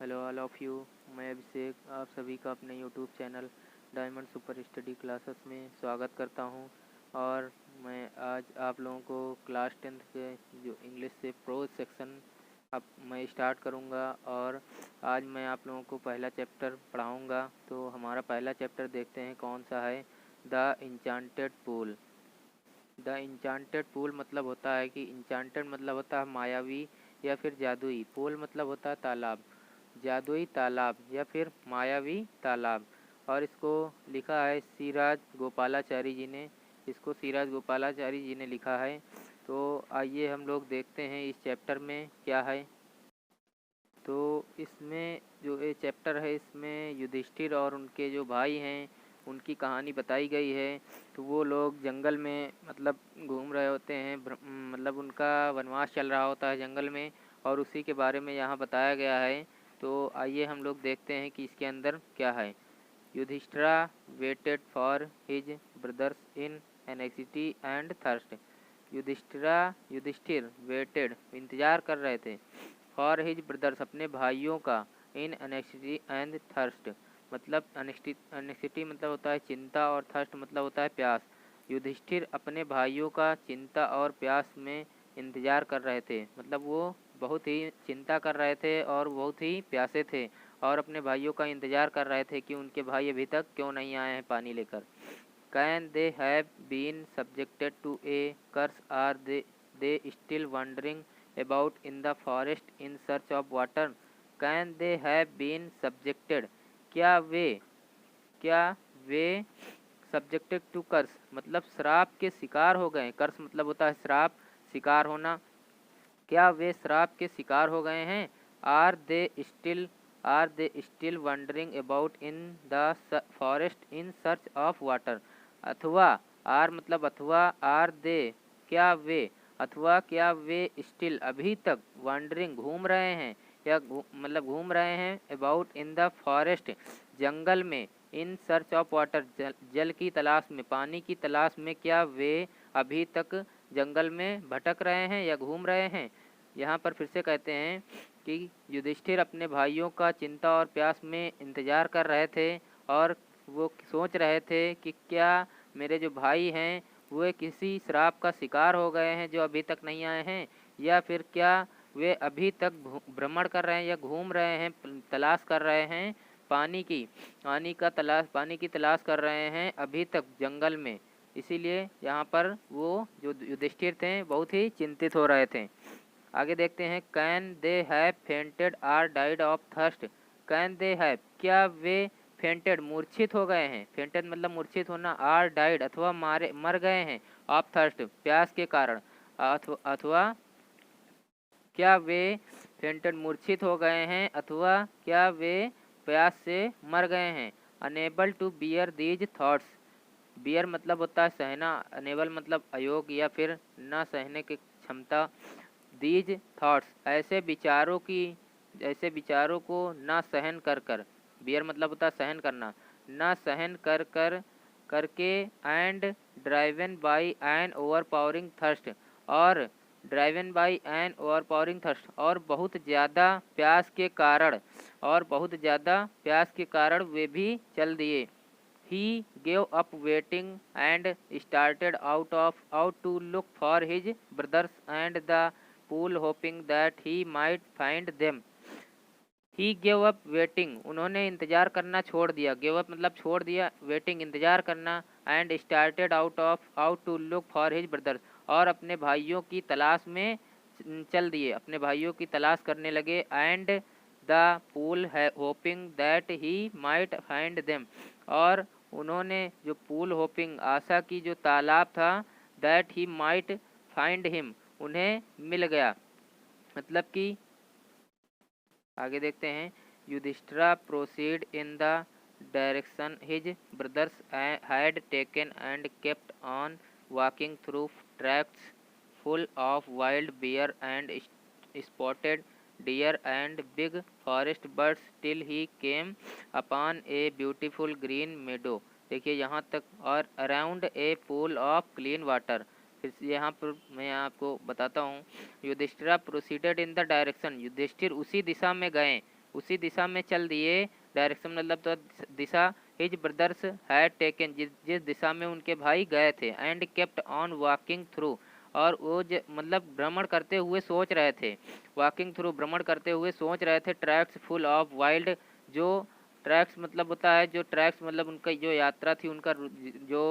Hello all of you. मैं अभिषेक आप सभी का अपने YouTube channel diamond super study classes में स्वागत करता हूं। और मैं आज आप लोगों को क्लास 10th के जो इंग्लिश से प्रोज सेक्शन अब मैं स्टार्ट करूंगा। और आज मैं आप लोगों को पहला चैप्टर पढ़ाऊंगा। तो हमारा पहला चैप्टर देखते हैं कौन सा है। The enchanted pool. The enchanted pool मतलब होता है कि इंचांटेड मतलब होता है मायावी या फिर जादुई। पूल मतलब होता है तालाब, जादुई तालाब या फिर मायावी तालाब। और इसको लिखा है सिराज गोपालाचारी जी ने। इसको सिराज गोपालाचारी जी ने लिखा है। तो आइए हम लोग देखते हैं इस चैप्टर में क्या है। तो इसमें जो ये चैप्टर है इसमें युधिष्ठिर और उनके जो भाई हैं उनकी कहानी बताई गई है। तो वो लोग जंगल में मतलब घूम रहे होते हैं, मतलब उनका वनवास चल रहा होता है जंगल में, और उसी के बारे में यहाँ बताया गया है। तो आइए हम लोग देखते हैं कि इसके अंदर क्या है। Yudhishthira waited for his brothers in anxiety and thirst. Yudhishthir waited इंतजार कर रहे थे, फॉर हिज ब्रदर्स अपने भाइयों का, इन एनेक्सिटी एंड थर्स्ट मतलब एनेक्सिटी मतलब होता है चिंता, और थर्स्ट मतलब होता है प्यास। युधिष्ठिर अपने भाइयों का चिंता और प्यास में इंतजार कर रहे थे, मतलब वो बहुत ही चिंता कर रहे थे और बहुत ही प्यासे थे, और अपने भाइयों का इंतजार कर रहे थे कि उनके भाई अभी तक क्यों नहीं आए हैं पानी लेकर। Can they have been subjected to a curse are they still wandering about in the forest in search of water? Can they have been subjected? क्या वे सब्जेक्टेड टू कर्स मतलब श्राप के शिकार हो गए। कर्स मतलब होता है श्राप, शिकार होना। क्या वे श्राप के शिकार हो गए हैं। Are they still wandering about in the forest in search of water. अथवा आर मतलब अथवा आर दे क्या वे, अथवा क्या वे स्टिल अभी तक वंडरिंग घूम रहे हैं, या मतलब घूम रहे हैं अबाउट इन द फॉरेस्ट जंगल में, इन सर्च ऑफ वाटर जल की तलाश में, पानी की तलाश में, क्या वे अभी तक जंगल में भटक रहे हैं या घूम रहे हैं। यहाँ पर फिर से कहते हैं कि युधिष्ठिर अपने भाइयों का चिंता और प्यास में इंतजार कर रहे थे, और वो सोच रहे थे कि क्या मेरे जो भाई हैं वे किसी श्राप का शिकार हो गए हैं जो अभी तक नहीं आए हैं, या फिर क्या वे अभी तक भ्रमण कर रहे हैं या घूम रहे हैं, तलाश कर रहे हैं पानी की तलाश कर रहे हैं अभी तक जंगल में। इसीलिए यहाँ पर वो जो युधिष्ठिर थे बहुत ही चिंतित हो रहे थे। आगे देखते हैं। Can they have fainted or died of thirst. Can they have क्या वे फेंटेड मूर्छित हो गए हैं, फेंटेड मतलब मूर्छित होना, आर डाइड अथवा मर गए हैं, ऑफ थर्स्ट प्यास के कारण, अथवा क्या वे फेंटेड मूर्छित हो गए हैं, अथवा क्या वे प्यास से मर गए हैं। Unable to bear these thoughts. Bear मतलब होता है सहना, अनेबल मतलब अयोग्य या फिर न सहने की क्षमता। दीज थॉट्स ऐसे विचारों को ना सहन कर कर, बियर मतलब होता है सहन करना, ना सहन कर कर करके, and driven by an overpowering thirst, और driven by an overpowering thirst और बहुत ज़्यादा प्यास के कारण, वे भी चल दिए। He gave up waiting and started out to look for his brothers and the pool, hoping that he might find them. He gave up waiting उन्होंने इंतजार करना छोड़ दिया, gave up मतलब छोड़ दिया, waiting इंतजार करना, and started out to look for his brothers और अपने भाइयों की तलाश में चल दिए, अपने भाइयों की तलाश करने लगे। and the pool hoping that he might find them और उन्होंने जो पूल होपिंग आशा की जो तालाब था, that he might find him उन्हें मिल गया, मतलब कि आगे देखते हैं। Yudhishthira proceed in the direction his brothers had taken and kept on walking through tracks full of wild bear and spotted deer and big forest birds till he came upon a beautiful green meadow। देखिए यहाँ तक, और around a pool of clean water. फिर से यहाँ पर मैं आपको बताता हूँ। Yudhishthira proceeded in the direction, Yudhishthir उसी दिशा में गए, उसी दिशा में चल दिए, डायरेक्शन मतलब तो दिशा, हिज ब्रदर्स हैड टेकन, जिस दिशा में उनके भाई गए थे, and kept on walking through, और वो मतलब भ्रमण करते हुए सोच रहे थे, वॉकिंग थ्रू भ्रमण करते हुए सोच रहे थे, ट्रैक्स फुल ऑफ वाइल्ड, जो ट्रैक्स मतलब होता है, जो ट्रैक्स मतलब उनका जो यात्रा थी, जो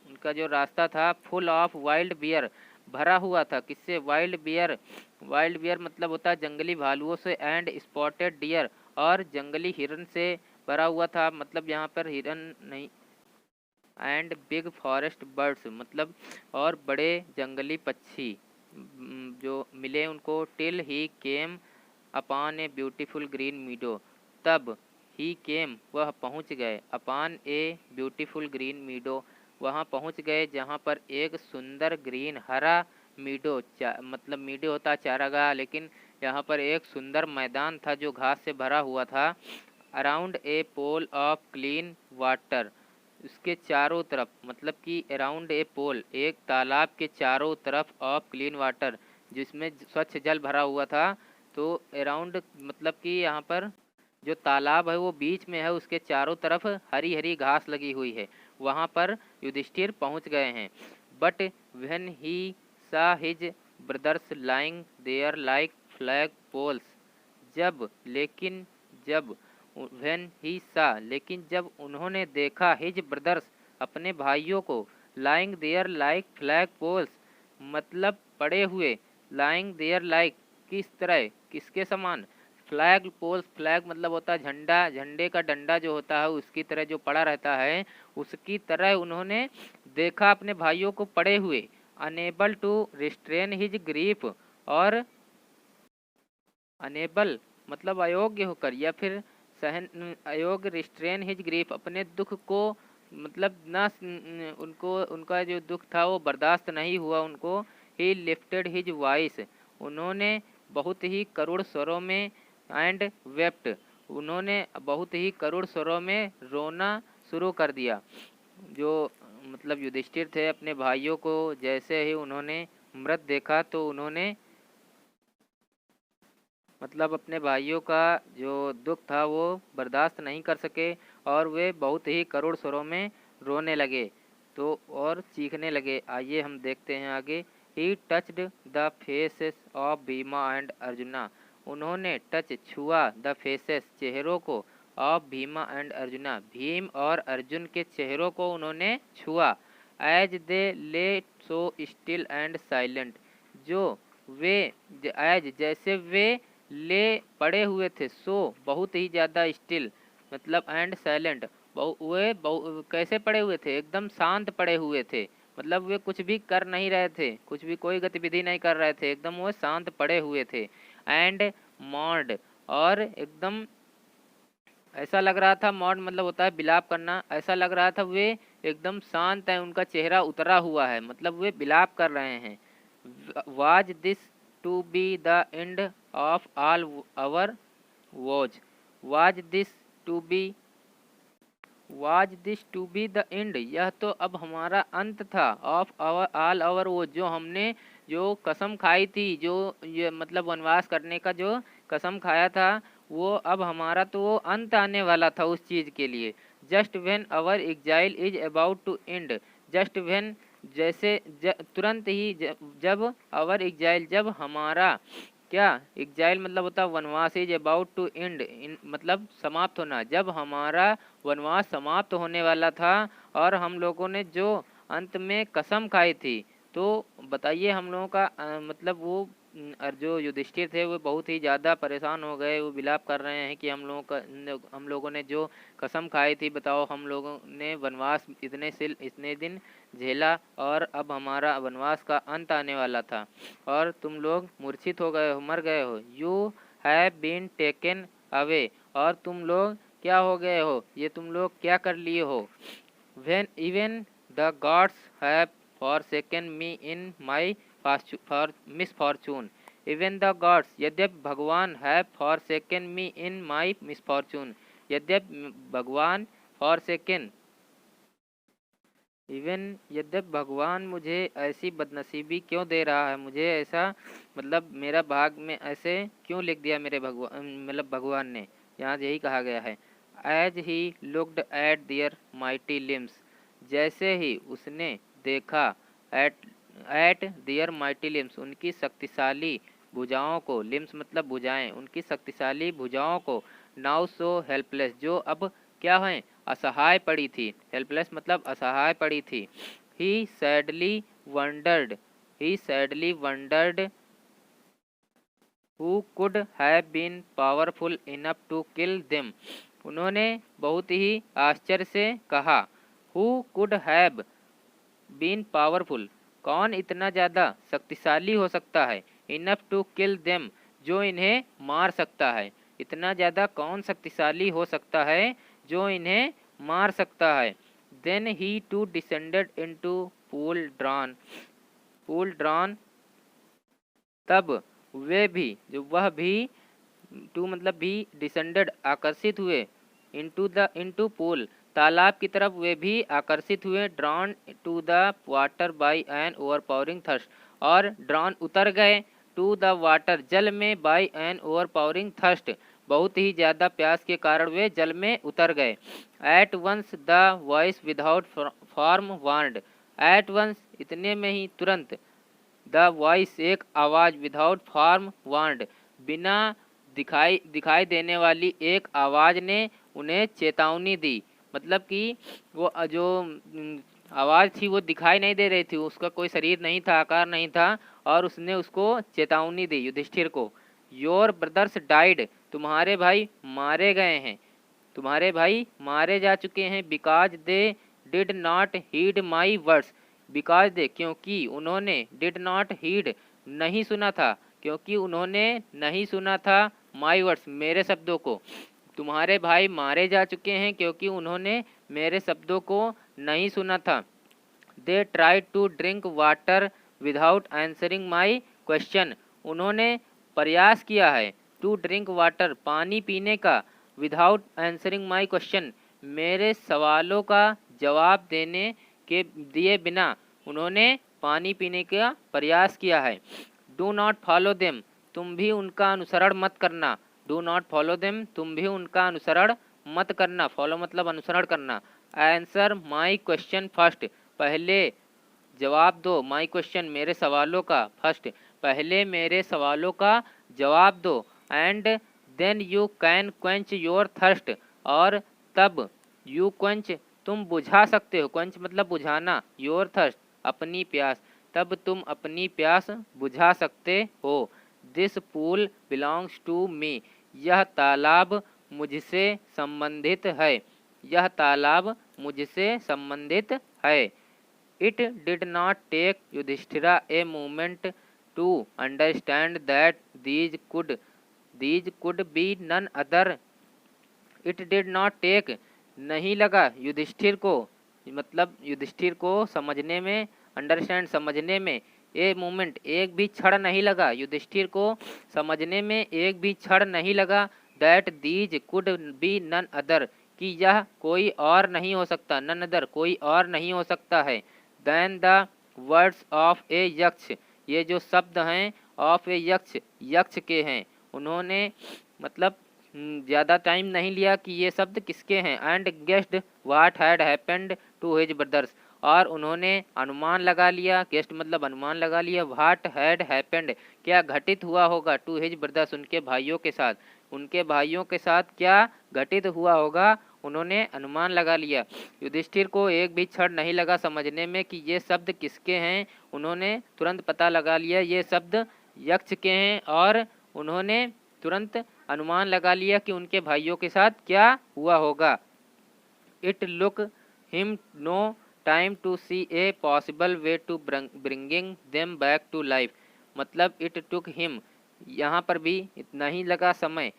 उनका जो रास्ता था, फुल ऑफ वाइल्ड बियर, भरा हुआ था किससे, वाइल्ड बियर, वाइल्ड बियर मतलब होता है जंगली भालुओं से, एंड स्पॉटेड डियर, और जंगली हिरन से भरा हुआ था, मतलब यहाँ पर हिरन नहीं, एंड बिग फॉरेस्ट बर्ड्स मतलब और बड़े जंगली पक्षी जो मिले उनको, till he came upon a beautiful green मीडो, तब ही केम वह पहुँच गए, अपॉन ए ब्यूटीफुल ग्रीन मीडो वहाँ पहुँच गए जहाँ पर एक सुंदर ग्रीन हरा मीडो, मतलब मीडो होता है चारागाह, लेकिन यहाँ पर एक सुंदर मैदान था जो घास से भरा हुआ था, around a pool of clean water, उसके चारों तरफ मतलब कि अराउंड ए पोल, एक तालाब के चारों तरफ ऑफ क्लीन वाटर, जिसमें स्वच्छ जल भरा हुआ था, तो अराउंड मतलब कि यहाँ पर जो तालाब है वो बीच में है, उसके चारों तरफ हरी हरी घास लगी हुई है, वहाँ पर युधिष्ठिर पहुँच गए हैं। But when he saw his brothers lying there like flag poles, जब व्हेन ही सा लेकिन जब उन्होंने देखा, हिज ब्रदर्स अपने भाइयों को, lying there like flag poles मतलब पड़े हुए, लाइंग देयर लाइक किस तरह, किसके समान, फ्लैग पोल्स, फ्लैग मतलब होता है झंडा, झंडे का डंडा जो होता है उसकी तरह जो पड़ा रहता है, उसकी तरह उन्होंने देखा अपने भाइयों को पड़े हुए, unable to restrain his grief, और अनेबल मतलब अयोग्य होकर, या फिर सहन अयोग्य, रिस्ट्रेन हिज ग्रीफ अपने दुख को मतलब ना उनको, उनका जो दुख था वो बर्दाश्त नहीं हुआ उनको, ही लिफ्टेड हिज वॉइस उन्होंने बहुत ही करुण स्वरों में, एंड वेप्ट उन्होंने बहुत ही करुण स्वरों में रोना शुरू कर दिया, जो मतलब युधिष्ठिर थे अपने भाइयों को जैसे ही उन्होंने मृत देखा तो उन्होंने मतलब अपने भाइयों का जो दुख था वो बर्दाश्त नहीं कर सके, और वे बहुत ही करुण स्वरों में रोने लगे तो और चीखने लगे। आइए हम देखते हैं आगे। ही touched the faces of Bhima and arjuna, उन्होंने टच छुआ, द फेसेस चेहरों को, ऑफ भीमा एंड अर्जुना भीम और अर्जुन के चेहरों को उन्होंने छुआ, एज दे ले सो स्टिल एंड साइलेंट, जो वे एज जैसे वे ले पड़े हुए थे, सो बहुत ही ज़्यादा स्टिल मतलब एंड साइलेंट, वे कैसे पड़े हुए थे, एकदम शांत पड़े हुए थे, मतलब वे कुछ भी कर नहीं रहे थे, कुछ भी कोई गतिविधि नहीं कर रहे थे, एकदम वो शांत पड़े हुए थे, एंड मॉड और एकदम ऐसा लग रहा था, मॉड मतलब होता है बिलाप करना, ऐसा लग रहा था वे एकदम शांत है, उनका चेहरा उतरा हुआ है, मतलब वे बिलाप कर रहे हैं। Was this to be the end of all our woes, was this to be, was this to be the end, यह तो अब हमारा अंत था, ऑफ आवर ऑल आवर वो, जो हमने जो कसम खाई थी, जो ये मतलब वनवास करने का जो कसम खाया था, वो अब हमारा तो वो अंत आने वाला था उस चीज़ के लिए। Just when our exile is about to end, just when जैसे तुरंत ही जब आवर एग्जाइल जब हमारा क्या, एग्जाइल मतलब होता है वनवास, इज अबाउट टू एंड मतलब समाप्त होना, जब हमारा वनवास समाप्त होने वाला था और हम लोगों ने जो अंत में कसम खाई थी, तो बताइए हम लोगों का मतलब वो जो युधिष्ठिर थे वो बहुत ही ज़्यादा परेशान हो गए, वो विलाप कर रहे हैं कि हम लोगों ने जो कसम खाई थी, बताओ हम लोगों ने वनवास इतने दिन झेला और अब हमारा वनवास का अंत आने वाला था और तुम लोग मूर्छित हो गए हो, मर गए हो, you have been taken away, और तुम लोग क्या हो गए हो, ये तुम लोग क्या कर लिए हो, when even the gods have forsaken me in my misfortune, even the gods यद्यपि भगवान have forsaken me in my misfortune, यद्यपि भगवान forsaken इवन यद्यपि भगवान मुझे ऐसी बदनसीबी क्यों दे रहा है, मुझे ऐसा मतलब मेरा भाग में ऐसे क्यों लिख दिया मेरे भगवान, मतलब भगवान ने, यहाँ यही कहा गया है। As he looked at their mighty limbs, जैसे ही उसने देखा at at their mighty limbs, उनकी शक्तिशाली भुजाओं को, लिम्स मतलब भुजाएं, उनकी शक्तिशाली भुजाओं को, नाउ सो हेल्पलेस, जो अब क्या हैं, असहाय पड़ी थी। हेल्पलेस मतलब असहाय पड़ी थी। He sadly wondered, he sadly wondered who could have been powerful enough to kill them, उन्होंने बहुत ही आश्चर्य से कहा, who could have been powerful, कौन इतना ज़्यादा शक्तिशाली हो सकता है, इनफ टू किल देम, जो इन्हें मार सकता है, इतना ज़्यादा कौन शक्तिशाली हो सकता है जो इन्हें मार सकता है। Then he too descended into pool drawn, तब वे भी, जो वह भी, टू मतलब भी, डिसेंडेड आकर्षित हुए, इनटू पूल तालाब की तरफ वे भी आकर्षित हुए, drawn to the water by an overpowering thirst, और ड्रॉन उतर गए, टू द वाटर जल में, बाय एन ओवरपावरिंग थर्स्ट बहुत ही ज़्यादा प्यास के कारण वे जल में उतर गए। At once the voice without form warned, at once इतने में ही, तुरंत, द वॉइस एक आवाज़, विदाउट फॉर्म वार्ड बिना दिखाई देने वाली एक आवाज़ ने उन्हें चेतावनी दी। मतलब कि वो जो आवाज़ थी वो दिखाई नहीं दे रही थी, उसका कोई शरीर नहीं था, आकार नहीं था, और उसने उसको चेतावनी दी युधिष्ठिर को। योर ब्रदर्स डाइड, तुम्हारे भाई मारे गए हैं, तुम्हारे भाई मारे जा चुके हैं। Because they did not heed my words, because they क्योंकि उन्होंने, डिड नॉट हीड नहीं सुना था, क्योंकि उन्होंने नहीं सुना था, माई वर्ड्स मेरे शब्दों को, तुम्हारे भाई मारे जा चुके हैं क्योंकि उन्होंने मेरे शब्दों को नहीं सुना था। They try to drink water without answering my question, उन्होंने प्रयास किया है, टू ड्रिंक वाटर पानी पीने का, विदाउट आंसरिंग माई क्वेश्चन मेरे सवालों का जवाब देने के दिए बिना उन्होंने पानी पीने का प्रयास किया है। डू नॉट फॉलो देम, तुम भी उनका अनुसरण मत करना, डू नॉट फॉलो देम, तुम भी उनका अनुसरण मत करना, फॉलो मतलब अनुसरण करना। आंसर माई क्वेश्चन फर्स्ट, पहले जवाब दो, माई क्वेश्चन मेरे सवालों का, फर्स्ट पहले मेरे सवालों का जवाब दो, and then you can quench your thirst, और तब यू क्वेंच तुम बुझा सकते हो, क्वेंच मतलब बुझाना, योर थर्स्ट अपनी प्यास, तब तुम अपनी प्यास बुझा सकते हो। This pool belongs to me, यह तालाब मुझसे संबंधित है, यह तालाब मुझसे संबंधित है। It did not take Yudhishthira a moment to understand that these could be none other. It did not take, नहीं लगा युधिष्ठिर को, मतलब युधिष्ठिर को समझने में, अंडरस्टैंड समझने में, ए मोमेंट एक भी क्षण नहीं लगा, युधिष्ठिर को समझने में एक भी क्षण नहीं लगा, that these could be none other, कि यह कोई और नहीं हो सकता, नन अदर कोई और नहीं हो सकता है, देन द वर्ड्स ऑफ ए यक्ष, ये जो शब्द हैं ऑफ ए यक्ष, यक्ष के हैं। उन्होंने मतलब ज़्यादा टाइम नहीं लिया कि ये शब्द किसके हैं। And guessed what had happened to his brothers, और उन्होंने अनुमान लगा लिया, गेस्ट मतलब अनुमान लगा लिया, व्हाट हैड हैपेंड क्या घटित हुआ होगा, टू हिज ब्रदर्स उनके भाइयों के साथ, उनके भाइयों के साथ क्या घटित हुआ होगा, उन्होंने अनुमान लगा लिया। युधिष्ठिर को एक भी क्षण नहीं लगा समझने में कि ये शब्द किसके हैं, उन्होंने तुरंत पता लगा लिया ये शब्द यक्ष के हैं, और उन्होंने तुरंत अनुमान लगा लिया कि उनके भाइयों के साथ क्या हुआ होगा। It look him no time to see a possible way to bringing them back to life, मतलब इट टुक हिम, यहाँ पर भी इतना ही लगा समय,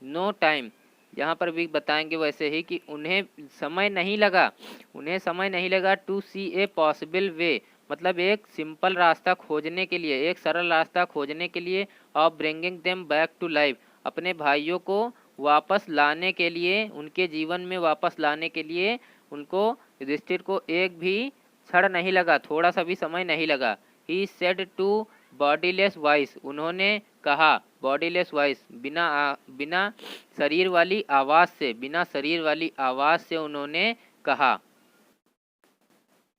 नो टाइम यहाँ पर भी बताएंगे वैसे ही कि उन्हें समय नहीं लगा, उन्हें समय नहीं लगा टू सी ए पॉसिबल वे, मतलब एक सिंपल रास्ता खोजने के लिए, एक सरल रास्ता खोजने के लिए, of bringing them back to life, अपने भाइयों को वापस लाने के लिए, उनके जीवन में वापस लाने के लिए उनको, युधिष्ठिर को एक भी क्षण नहीं लगा, थोड़ा सा भी समय नहीं लगा। He said to bodiless voice, उन्होंने कहा, बॉडीलेस वॉइस बिना शरीर वाली आवाज़ से, बिना शरीर वाली आवाज़ से उन्होंने कहा।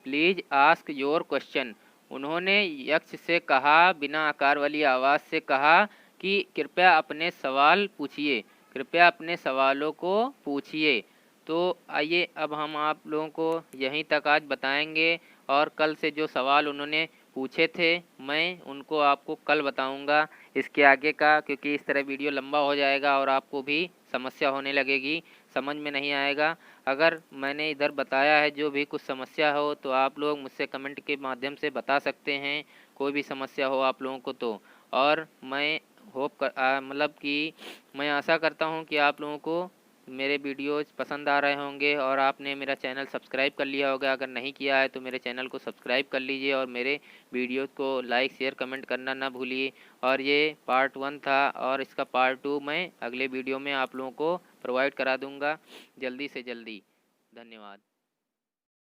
प्लीज आस्क योर क्वेश्चन, उन्होंने यक्ष से कहा, बिना आकार वाली आवाज़ से कहा कि कृपया अपने सवाल पूछिए, कृपया अपने सवालों को पूछिए। तो आइए अब हम आप लोगों को यहीं तक आज बताएंगे, और कल से जो सवाल उन्होंने पूछे थे मैं उनको आपको कल बताऊंगा इसके आगे का, क्योंकि इस तरह वीडियो लंबा हो जाएगा और आपको भी समस्या होने लगेगी, समझ में नहीं आएगा। अगर मैंने इधर बताया है जो भी कुछ समस्या हो तो आप लोग मुझसे कमेंट के माध्यम से बता सकते हैं, कोई भी समस्या हो आप लोगों को तो। और मैं मतलब कि मैं आशा करता हूं कि आप लोगों को मेरे वीडियोज़ पसंद आ रहे होंगे और आपने मेरा चैनल सब्सक्राइब कर लिया होगा। अगर नहीं किया है तो मेरे चैनल को सब्सक्राइब कर लीजिए और मेरे वीडियोज़ को लाइक शेयर कमेंट करना ना भूलिए। और ये पार्ट 1 था और इसका पार्ट 2 मैं अगले वीडियो में आप लोगों को प्रोवाइड करा दूंगा जल्दी से जल्दी। धन्यवाद।